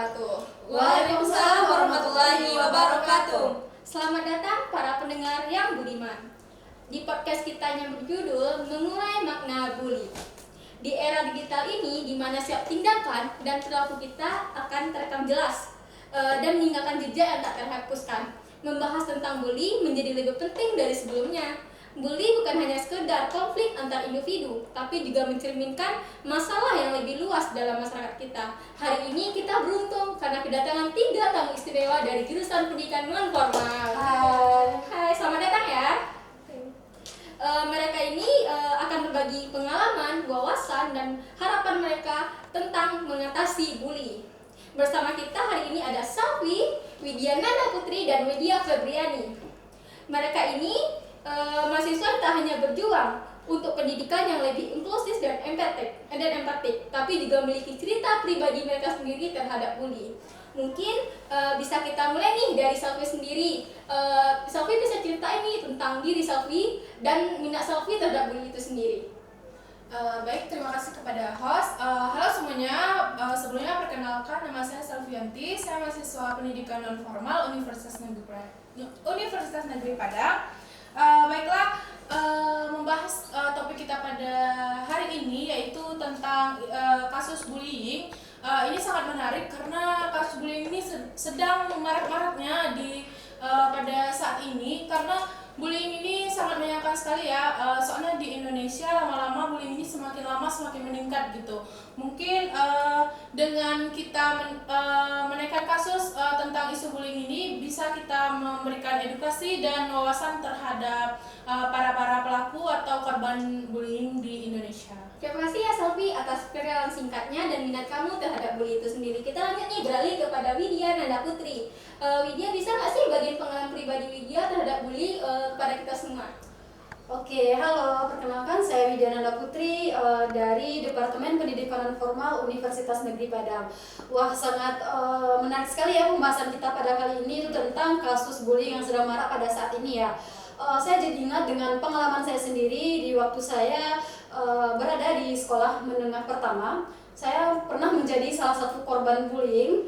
wabarakatuh. Waalaikumsalam warahmatullahi wabarakatuh. Selamat datang para pendengar yang budiman. Di podcast kita yang berjudul Mengurai Makna Bully. Di era digital ini, di mana setiap tindakan dan perilaku kita akan terekam jelas dan meninggalkan jejak yang tak terhapuskan. Membahas tentang bully menjadi lebih penting dari sebelumnya. Bully bukan hanya sekedar konflik antar individu, tapi juga mencerminkan masalah yang lebih luas dalam masyarakat kita. Hari ini kita beruntung karena kedatangan 3 tamu istimewa dari jurusan pendidikan non formal. Hai, selamat datang ya. Mereka ini akan berbagi pengalaman, wawasan, dan harapan mereka tentang mengatasi bully. Bersama kita hari ini ada Selvi, Widya Nanda Putri, dan Widya Febriani. Mereka ini mahasiswa tak hanya berjuang untuk pendidikan yang lebih inklusif dan empatik, tapi juga memiliki cerita pribadi mereka sendiri terhadap bully. Mungkin bisa kita mulai nih dari Selvi sendiri. Selvi bisa ceritain nih tentang diri Selvi dan minat Selvi terhadap bully itu sendiri. Baik, terima kasih kepada host. Halo semuanya, sebelumnya perkenalkan nama saya Selvianti. Saya mahasiswa pendidikan non formal Universitas Negeri Padang. Baiklah, membahas topik kita pada hari ini yaitu tentang kasus bullying. Ini sangat menarik karena kasus bullying ini sedang marak-maraknya pada saat ini, karena bullying ini sangat menyayangkan sekali ya. Soalnya di Indonesia lama-lama bullying ini semakin lama semakin meningkat gitu. Mungkin dengan kita menaikkan kasus tentang isu bullying ini, bisa kita memberikan edukasi dan wawasan terhadap para pelaku atau korban bullying di Indonesia. Terima kasih ya Selvi atas perkenalan singkatnya dan minat kamu terhadap bully itu sendiri. Kita lanjut nih beralih kepada Widya Nanda Putri. Widya, bisa nggak sih bagian pengalaman pribadi Widya terhadap bully kepada kita semua? Oke, halo, perkenalkan saya Widya Nanda Putri dari Departemen Pendidikan Non Formal Universitas Negeri Padang. Wah, sangat menarik sekali ya pembahasan kita pada kali ini itu tentang kasus bullying yang sedang marak pada saat ini ya. Saya jadi ingat dengan pengalaman saya sendiri di waktu saya berada di sekolah menengah pertama. Saya pernah menjadi salah satu korban bullying.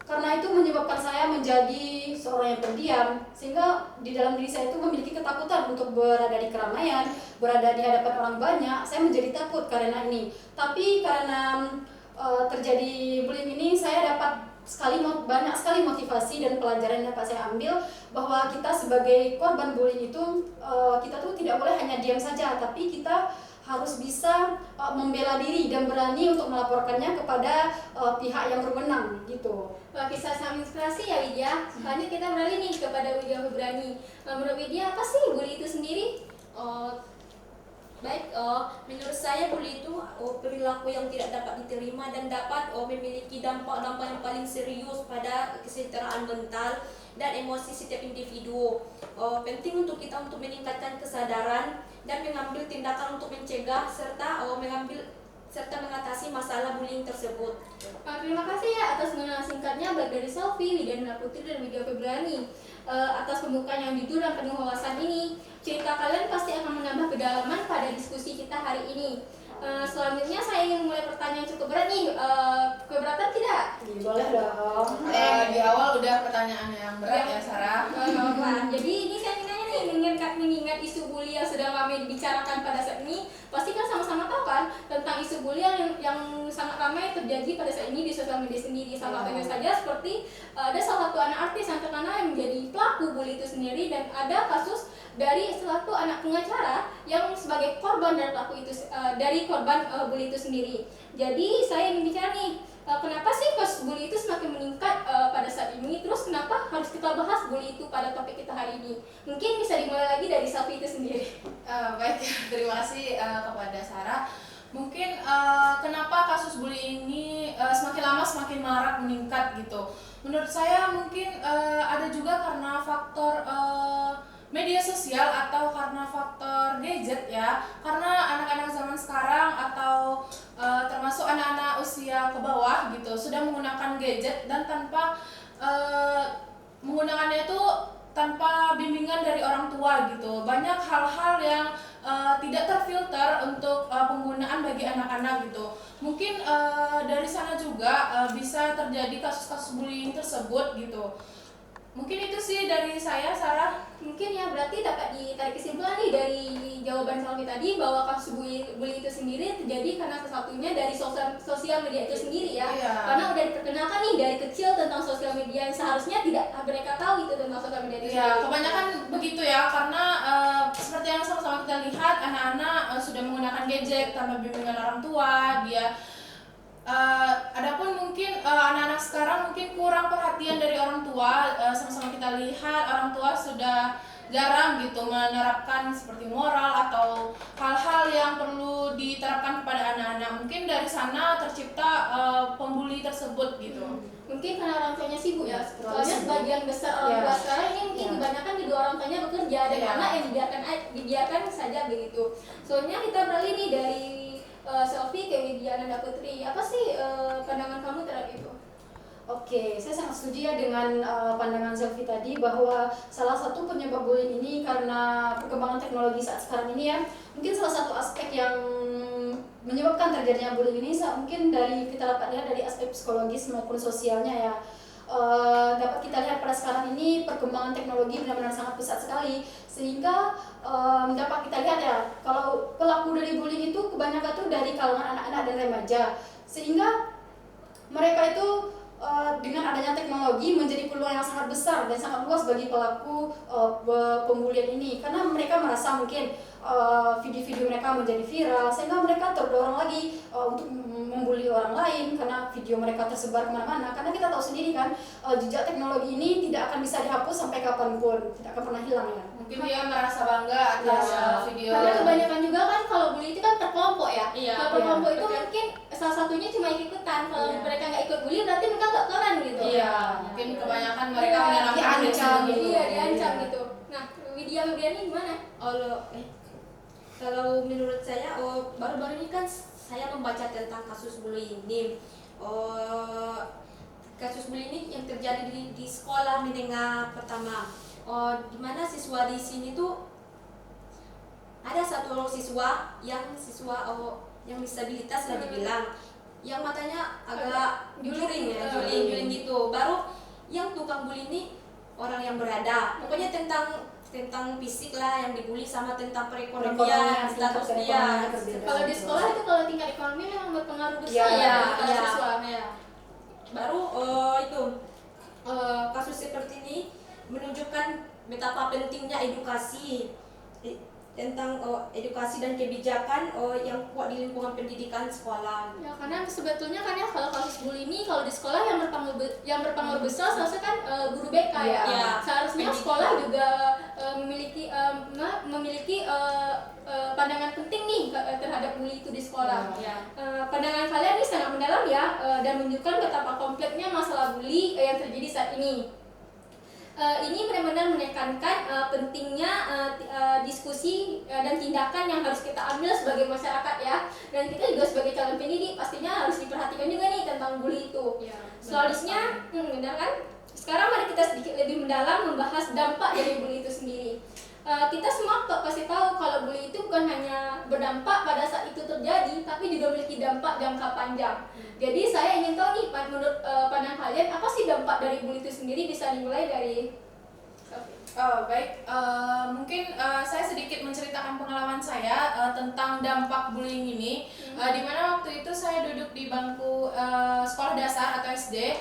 Karena itu menyebabkan saya menjadi seorang yang pendiam, sehingga di dalam diri saya itu memiliki ketakutan untuk berada di keramaian, berada di hadapan orang banyak. Saya menjadi takut karena ini. Tapi karena terjadi bullying ini, saya dapat banyak sekali motivasi dan pelajaran yang dapat saya ambil, bahwa kita sebagai korban bullying itu kita tuh tidak boleh hanya diam saja, tapi kita harus bisa membela diri dan berani untuk melaporkannya kepada pihak yang berwenang gitu. Wah, kisah sangat inspirasi ya Widya. Lanjut kita beralih nih kepada Widya Febriani. Menurut Widya, apa sih bully itu sendiri? Menurut saya bully itu perilaku yang tidak dapat diterima dan dapat memiliki dampak-dampak yang paling serius pada kesejahteraan mental dan emosi setiap individu. Penting untuk kita untuk meningkatkan kesadaran dan mengambil tindakan untuk mencegah serta mengatasi masalah bullying tersebut. Terima kasih ya atas penjelasan singkatnya baik dari Selvi, Widya Nanda Putri, dan Widya Febriani atas pembukaan yang jujur dan penuh wawasan ini. Cerita kalian pasti akan menambah kedalaman pada diskusi kita hari ini. Selanjutnya saya ingin mulai pertanyaan cukup berat nih. Keberatan tidak? Boleh dong. Di awal udah pertanyaan yang berat ya Sarah. Jadi ini saya ingin nanya nih, mengingat isu bully yang sedang ramai dibicarakan pada saat ini, pasti kan sama-sama tahu kan tentang isu bully yang sangat ramai terjadi pada saat ini di sosial media sendiri. Salah satunya saja seperti ada salah satu anak artis yang terkenal yang menjadi pelaku bully itu sendiri, dan ada kasus dari salah satu anak pengacara yang sebagai korban dari pelaku itu bully itu sendiri. Jadi saya ingin bicara nih, kenapa sih kasus bully itu semakin meningkat pada saat ini? Terus kenapa harus kita bahas bully itu pada topik kita hari ini? Mungkin bisa dimulai lagi dari Selvi itu sendiri. Baik, terima kasih kepada Sarah. Mungkin kenapa kasus bullying ini semakin lama semakin marak meningkat gitu. Menurut saya mungkin ada juga karena faktor media sosial atau karena faktor gadget ya. Karena anak-anak zaman sekarang atau termasuk anak-anak usia ke bawah gitu sudah menggunakan gadget dan tanpa menggunakannya itu tanpa bimbingan dari orang tua gitu. Banyak hal-hal yang tidak terfilter untuk penggunaan bagi anak-anak gitu. Mungkin dari sana juga bisa terjadi kasus-kasus bullying tersebut gitu. Mungkin itu sih dari saya, Sarah. Mungkin ya berarti dapat ditarik kesimpulan nih dari jawaban Salvi tadi bahwa kasus bully itu sendiri terjadi karena sesatunya dari sosial media itu sendiri ya. Iya. Karena udah diperkenalkan nih dari kecil tentang sosial media yang seharusnya tidak mereka tahu itu tentang sosial media itu Ya, sendiri. kebanyakan begitu ya, karena seperti yang sama-sama kita lihat, anak-anak sudah menggunakan gadget tanpa bimbingan orang tua. Adapun mungkin anak-anak sekarang mungkin kurang perhatian dari orang tua. Sama-sama kita lihat orang tua sudah jarang gitu menerapkan seperti moral atau hal-hal yang perlu diterapkan kepada anak-anak. Mungkin dari sana tercipta pembuli tersebut gitu. Mungkin karena orang tuanya sibuk ya. Terlalu Soalnya sibuk. sebagian besar orang Iya. tua sekarang ini mungkin Iya. kebanyakan kedua orang tuanya bekerja dan Iya. anak yang dibiarkan saja begitu. Soalnya kita beralih nih dari Selfie ke Widya Nanda Putri. Apa sih pandangan kamu terhadap itu? Oke, saya sangat setuju ya dengan pandangan Selvi tadi bahwa salah satu penyebab bullying ini karena perkembangan teknologi saat sekarang ini ya. Mungkin salah satu aspek yang menyebabkan terjadinya bullying ini mungkin dari kita dapat lihat dari aspek psikologis maupun sosialnya ya. Dapat kita lihat pada sekarang ini perkembangan teknologi benar-benar sangat pesat sekali sehingga dapat kita lihat ya kalau pelaku dari bullying itu kebanyakan tuh dari kalangan anak-anak dan remaja sehingga mereka itu dengan adanya teknologi menjadi peluang yang sangat besar dan sangat luas bagi pelaku pembulian ini karena mereka merasa mungkin video-video mereka menjadi viral sehingga mereka terdorong lagi untuk membuli orang lain karena video mereka tersebar kemana-mana karena kita tahu sendiri kan jejak teknologi ini tidak akan bisa dihapus sampai kapanpun, tidak akan pernah hilang ya. Mungkin dia merasa bangga atas Ya. video. Karena kebanyakan juga kan kalau bully itu kan per kelompok ya. Iya. Kalau per kelompok itu Betul. mungkin salah satunya cuma ikut-ikutan. Kalau Iya. mereka nggak ikut bully berarti mereka nggak keren gitu. Iya, mungkin kebanyakan mereka Iya, menanamkan diancam gitu. gitu. Iya, diancam Iya. gitu. Nah, Widya Nurdiani gimana? Kalau menurut saya, baru-baru ini kan saya membaca tentang kasus bullying ini. Kasus bullying ini yang terjadi di sekolah menengah pertama. Di mana siswa di sini tuh ada satu siswa yang disabilitas lah dibilang, yang matanya agak juling ya, juling gitu. Baru yang tukang bully ini orang yang berada, pokoknya tentang fisik lah yang dibully sama tentang perekonomian, status dia. Kalau di sekolah itu kalau tingkat ekonomi memang berpengaruh besar Iya, ya, iya. siswa. Ya. Baru kasus seperti ini menunjukkan betapa pentingnya edukasi tentang edukasi dan kebijakan yang kuat di lingkungan pendidikan sekolah. Ya, karena sebetulnya kan ya kalau kasus bully ini kalau di sekolah yang berpengaruh besar seharusnya kan guru BK ya. Iya. Seharusnya Pendidikan. sekolah juga memiliki pandangan penting nih terhadap bully itu di sekolah. Ya. Pandangan kalian ini sangat mendalam ya dan menunjukkan betapa kompleksnya masalah bully yang terjadi saat ini. Ini benar-benar menekankan pentingnya diskusi dan tindakan yang harus kita ambil sebagai masyarakat ya, dan kita juga sebagai calon pendidik pastinya harus diperhatikan juga nih tentang bully itu. Ya, Selanjutnya, benar kan? Sekarang mari kita sedikit lebih mendalam membahas dampak dari bully itu sendiri. Kita semua pasti tahu kalau bully itu bukan hanya berdampak pada saat itu terjadi, tapi juga memiliki dampak jangka panjang. Jadi saya ingin tahu nih, menurut pandangan kalian, apa sih dampak dari bully itu sendiri? Bisa dimulai dari Baik, mungkin saya sedikit menceritakan pengalaman saya tentang dampak bullying ini. Di mana waktu itu saya duduk di bangku sekolah dasar atau SD.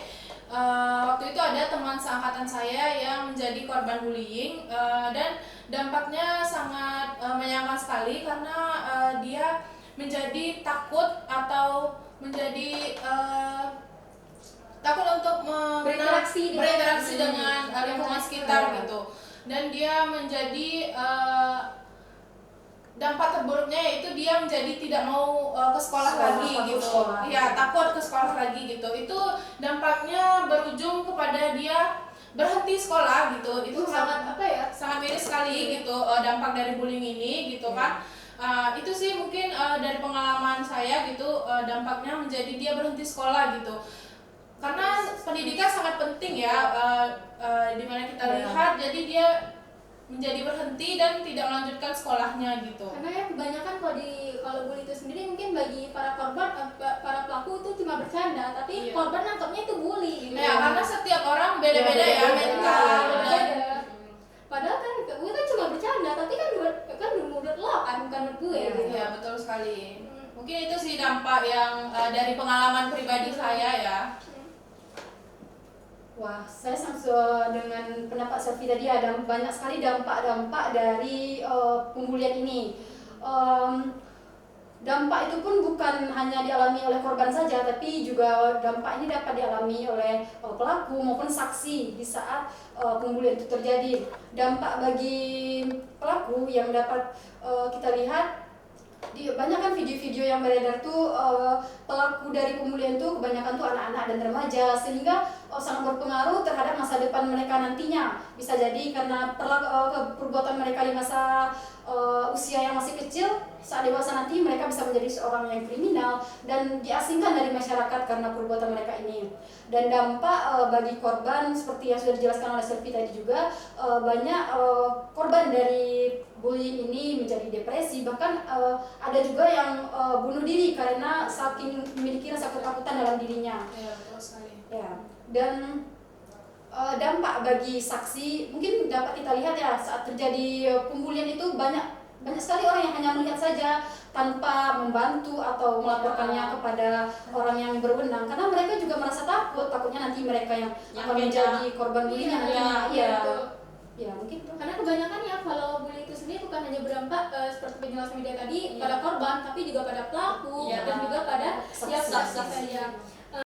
Waktu itu ada teman seangkatan saya yang menjadi korban bullying dan dampaknya sangat menyayangkan sekali karena dia menjadi takut atau menjadi takut untuk Berinteraksi dengan lingkungan sekitar gitu, dan dia menjadi dampak terburuknya yaitu dia menjadi tidak mau ke sekolah lagi gitu. Ya, takut ke sekolah lagi gitu. Itu dampaknya berujung kepada dia berhenti sekolah gitu. Itu sangat sangat miris sekali gitu dampak dari bullying ini gitu kan. Itu sih mungkin dari pengalaman saya gitu, dampaknya menjadi dia berhenti sekolah gitu. Karena pendidikan sangat penting ya, dimana kita lihat, jadi dia menjadi berhenti dan tidak melanjutkan sekolahnya gitu. Karena ya kebanyakan kalau bully itu sendiri mungkin bagi para korban para pelaku itu cuma bercanda, tapi Iya. korban nangkapnya itu bully gitu. Ya karena setiap orang beda-beda ya mental dan Padahal kan gue kan cuma bercanda, tapi kan menurut lo kan bukan menurut gue Iya. gitu. ya betul sekali. Mungkin itu sih dampak yang dari pengalaman pribadi saya ya. Wah, saya sangat dengan pendapat Selvi tadi ada banyak sekali dampak-dampak dari pembulian ini. Dampak itu pun bukan hanya dialami oleh korban saja, tapi juga dampak ini dapat dialami oleh pelaku maupun saksi di saat pembulian itu terjadi. Dampak bagi pelaku yang dapat kita lihat banyak kan video-video yang beredar tuh pelaku dari pembulian tuh kebanyakan tuh anak-anak dan remaja, sehingga sangat berpengaruh terhadap masa depan mereka nantinya. Bisa jadi karena perbuatan mereka di masa usia yang masih kecil, saat dewasa nanti mereka bisa menjadi seorang yang kriminal dan diasingkan dari masyarakat karena perbuatan mereka ini. Dan dampak bagi korban seperti yang sudah dijelaskan oleh Selvi tadi juga, banyak korban dari bullying ini menjadi depresi, bahkan ada juga yang bunuh diri karena saking memiliki rasa ketakutan dalam dirinya. Ya betul sekali. Ya, dan dampak bagi saksi mungkin dapat kita lihat ya saat terjadi pembulian itu banyak sekali orang yang hanya melihat saja tanpa membantu atau melaporkannya kepada orang yang berwenang, karena mereka juga merasa takutnya nanti mereka yang akan menjadi korban bullying nantinya. Iya. Ya mungkin itu. Karena kebanyakan ya kalau bully itu sendiri bukan hanya berdampak seperti penjelasan media tadi pada korban, tapi juga pada pelaku Iya. dan juga pada Saksi. ya saksi.